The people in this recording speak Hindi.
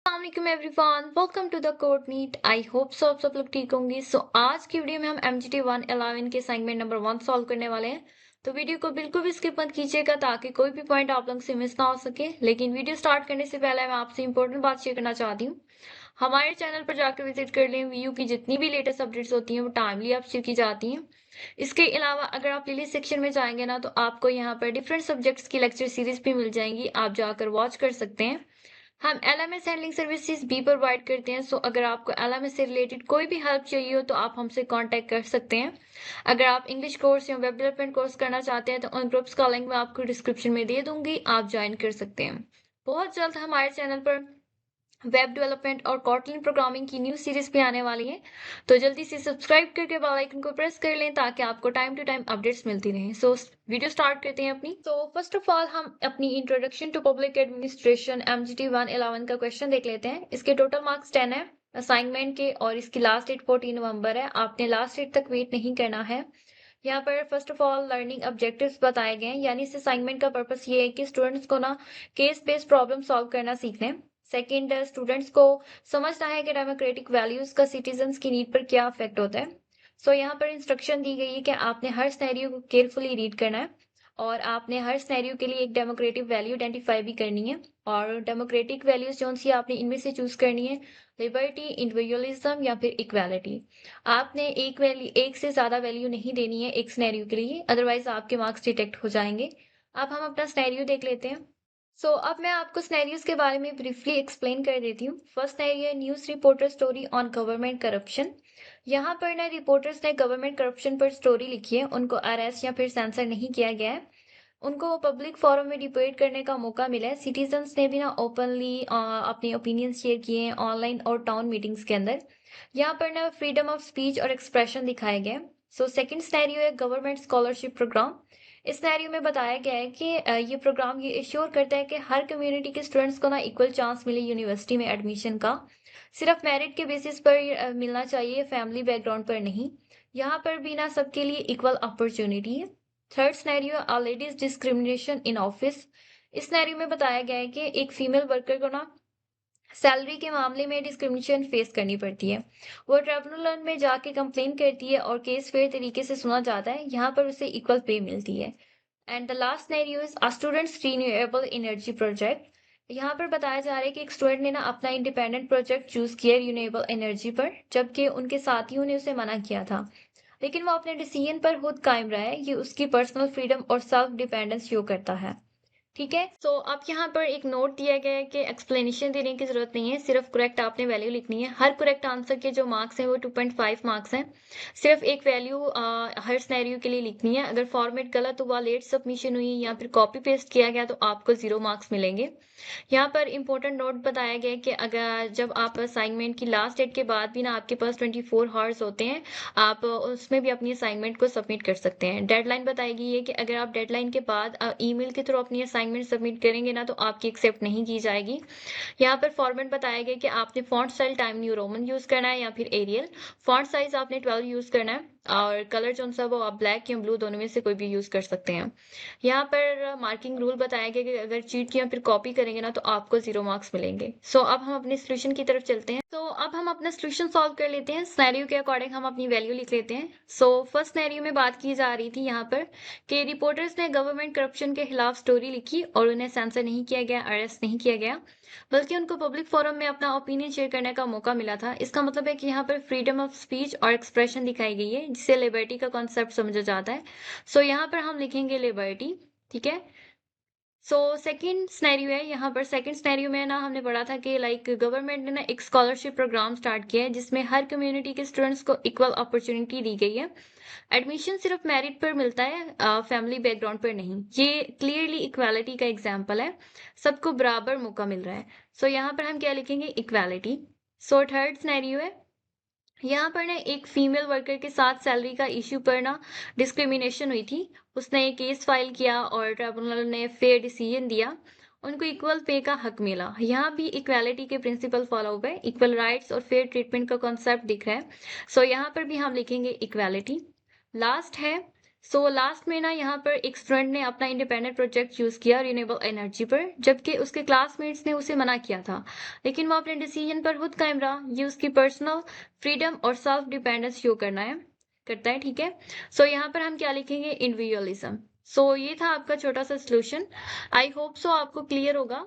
अस्सलाम everyone, welcome to the code meet. I hope so आप सब लोग ठीक होंगे। आज की वीडियो में हम MGT 111 के असाइनमेंट नंबर 1 सॉल्व करने वाले हैं। तो वीडियो को बिल्कुल भी स्किप मत कीजिएगा ताकि कोई भी पॉइंट आप लोग से मिस ना हो सके। लेकिन वीडियो स्टार्ट करने से पहले मैं आपसे इंपॉर्टेंट बात शेयर करना चाहती हूँ। हमारे चैनल पर जाकर विजिट कर लें। वीयू की जितनी भी लेटेस्ट अपडेट्स होती हैं वो टाइमली आप शेयर की जाती हैं। इसके अलावा अगर आप प्लेलिस्ट सेक्शन में जाएंगे ना, तो आपको यहाँ पर डिफरेंट सब्जेक्ट्स की लेक्चर सीरीज भी मिल जाएंगी, आप जाकर वॉच कर सकते हैं। हम LMS हैंडलिंग सर्विसेज भी प्रोवाइड करते हैं। अगर आपको LMS से रिलेटेड कोई भी हेल्प चाहिए हो तो आप हमसे कांटेक्ट कर सकते हैं। अगर आप इंग्लिश कोर्स या वेब डेवलपमेंट कोर्स करना चाहते हैं तो उन ग्रुप्स का लिंक मैं आपको डिस्क्रिप्शन में दे दूंगी, आप ज्वाइन कर सकते हैं। बहुत जल्द हमारे चैनल पर वेब डेवलपमेंट और कॉटलिन प्रोग्रामिंग की न्यू सीरीज भी आने वाली है। तो जल्दी से सब्सक्राइब करके बेल आइकन को प्रेस कर लें ताकि आपको टाइम टू टाइम अपडेट्स मिलती रहें। वीडियो स्टार्ट करते हैं अपनी। फर्स्ट ऑफ ऑल हम अपनी introduction to public administration MGT 111 का क्वेश्चन देख लेते हैं। इसके टोटल मार्क्स 10 है असाइनमेंट के, और इसकी लास्ट डेट 14 नवंबर है। आपने लास्ट डेट तक वेट नहीं करना है। यहाँ पर first of all learning objectives बताए गए हैं, यानी इस असाइनमेंट का पर्पस ये है कि स्टूडेंट्स को ना केस बेस्ड प्रॉब्लम सॉल्व करना सीखने। सेकंड, स्टूडेंट्स को समझना है कि डेमोक्रेटिक वैल्यूज का सिटीजन्स की नीड पर क्या इफेक्ट होता है। यहाँ पर इंस्ट्रक्शन दी गई है कि आपने हर सिनेरियो को केयरफुली रीड करना है, और आपने हर सिनेरियो के लिए एक डेमोक्रेटिक वैल्यू आइडेंटिफाई भी करनी है। और डेमोक्रेटिक वैल्यूज जो सी आपने इनमें से चूज करनी है, लिबर्टी, इंडिविजुअलिज्म या फिर इक्वालिटी। आपने एक से ज्यादा वैल्यू नहीं देनी है एक सिनेरियो के लिए, अदरवाइज आपके मार्क्स डिटेक्ट हो जाएंगे। अब हम अपना सिनेरियो देख लेते हैं। अब मैं आपको सिनेरियोज के बारे में ब्रीफली एक्सप्लेन कर देती हूँ। फर्स्ट सिनेरियो है news reporter story on government corruption. यहाँ पर ना रिपोर्टर्स ने गवर्नमेंट करप्शन पर स्टोरी लिखी है, उनको अरेस्ट या फिर सेंसर नहीं किया गया है। उनको पब्लिक फोरम में डिबेट करने का मौका मिला है। सिटीजन्स ने भी ना ओपनली अपने ओपिनियन शेयर किए हैं ऑनलाइन और टाउन मीटिंग्स के अंदर। यहाँ पर ना फ्रीडम ऑफ स्पीच और एक्सप्रेशन दिखाए गए। सेकंड सिनेरियो है गवर्नमेंट स्कॉलरशिप प्रोग्राम। इस सिनेरियो में बताया गया है कि ये प्रोग्राम ये इंश्योर करता है कि हर कम्युनिटी के स्टूडेंट्स को ना इक्वल चांस मिले यूनिवर्सिटी में एडमिशन का। सिर्फ मेरिट के बेसिस पर मिलना चाहिए, फैमिली बैकग्राउंड पर नहीं। यहाँ पर भी ना सबके लिए इक्वल अपॉर्चुनिटी है। Third scenario ladies discrimination in office. इस सिनेरियो में बताया गया है कि एक फीमेल वर्कर को ना सैलरी के मामले में डिस्क्रिमिनेशन फेस करनी पड़ती है। वो ट्रिब्यूनल में जाके कंप्लेन करती है और केस फेयर तरीके से सुना जाता है। यहाँ पर उसे इक्वल पे मिलती है। And the last scenario is students renewable energy project. यहाँ पर बताया जा रहा है कि एक स्टूडेंट ने ना अपना इंडिपेंडेंट प्रोजेक्ट चूज किया रिन्यूएबल एनर्जी पर, जबकि उनके साथियों ने उसे मना किया था। लेकिन वो अपने डिसीजन पर खुद कायम रहा है। ये उसकी पर्सनल फ्रीडम और सेल्फ डिपेंडेंस शो करता है। ठीक है। अब यहाँ पर एक नोट दिया गया है कि एक्सप्लेनेशन देने की जरूरत नहीं है, सिर्फ करेक्ट आपने वैल्यू लिखनी है। हर करेक्ट आंसर के जो मार्क्स हैं वो 2.5 मार्क्स हैं। सिर्फ एक वैल्यू हर सिनेरियो के लिए लिखनी है। अगर फॉर्मेट गलत हुआ, लेट सबमिशन हुई या फिर कॉपी पेस्ट किया गया तो आपको 0 मार्क्स मिलेंगे। यहाँ पर इंपॉर्टेंट नोट बताया गया है कि अगर जब आप असाइनमेंट की लास्ट डेट के बाद भी ना आपके पास 24 हावर्स होते हैं, आप उसमें भी अपनी असाइनमेंट को सबमिट कर सकते हैं। डेडलाइन बताई गई है कि अगर आप डेडलाइन के बाद ईमेल के थ्रू अपनी असाइनमेंट सबमिट करेंगे ना, तो आपकी एक्सेप्ट नहीं की जाएगी। यहाँ पर फॉर्मेट बताया गया कि आपने font style time new Roman use करना है या फिर एरियल। फॉन्ट साइज आपने 12 यूज करना है, और कलर जो सा वो आप ब्लैक या ब्लू दोनों में से कोई भी यूज कर सकते हैं। यहाँ पर मार्किंग रूल बताया गया कि अगर चीट या फिर कॉपी करेंगे ना तो आपको 0 मार्क्स मिलेंगे। अब हम अपने सोल्यूशन की तरफ चलते हैं। अब हम अपना सोल्यूशन सॉल्व कर लेते हैं। सिनेरियो के अकॉर्डिंग हम अपनी वैल्यू लिख लेते हैं। फर्स्ट सिनेरियो में बात की जा रही थी यहाँ पर कि रिपोर्टर्स ने गवर्नमेंट करप्शन के खिलाफ स्टोरी लिखी और उन्हें सेंसर नहीं किया गया, अरेस्ट नहीं किया गया, बल्कि उनको पब्लिक फोरम में अपना ओपिनियन शेयर करने का मौका मिला था। इसका मतलब है कि यहाँ पर फ्रीडम ऑफ स्पीच और एक्सप्रेशन दिखाई गई है, जिसे लिबर्टी का कॉन्सेप्ट समझा जाता है। यहाँ पर हम लिखेंगे लिबर्टी। ठीक है। सेकंड सिनेरियो है। यहाँ पर सेकंड सिनेरियो में ना हमने पढ़ा था कि लाइक गवर्नमेंट ने ना एक स्कॉलरशिप प्रोग्राम स्टार्ट किया है जिसमें हर कम्युनिटी के स्टूडेंट्स को इक्वल अपॉर्चुनिटी दी गई है। एडमिशन सिर्फ मेरिट पर मिलता है, फैमिली बैकग्राउंड पर नहीं। ये क्लियरली इक्वालिटी का एग्जाम्पल है, सबको बराबर मौका मिल रहा है। यहाँ पर हम क्या लिखेंगे, इक्वालिटी। थर्ड सिनेरियो है। यहाँ पर ना एक फीमेल वर्कर के साथ सैलरी का इश्यू पर ना डिस्क्रिमिनेशन हुई थी। उसने एक केस फाइल किया और ट्रिब्यूनल ने फेयर डिसीजन दिया, उनको इक्वल पे का हक मिला। यहाँ भी इक्वालिटी के प्रिंसिपल फॉलो हुए, इक्वल राइट्स और फेयर ट्रीटमेंट का कॉन्सेप्ट दिख रहा है। यहाँ पर भी हम लिखेंगे इक्वालिटी। लास्ट है सो लास्ट में ना यहाँ पर एक स्टूडेंट ने अपना इंडिपेंडेंट प्रोजेक्ट यूज किया रिन्यूएबल एनर्जी पर, जबकि उसके क्लासमेट्स ने उसे मना किया था, लेकिन वो अपने डिसीजन पर खुद कायम रहा। ये उसकी पर्सनल फ्रीडम और सेल्फ डिपेंडेंस शो करता है, ठीक है। सो यहाँ पर हम क्या लिखेंगे, इंडिविजुअलिज्म। सो ये था आपका छोटा सा सोल्यूशन। आई होप सो आपको क्लियर होगा।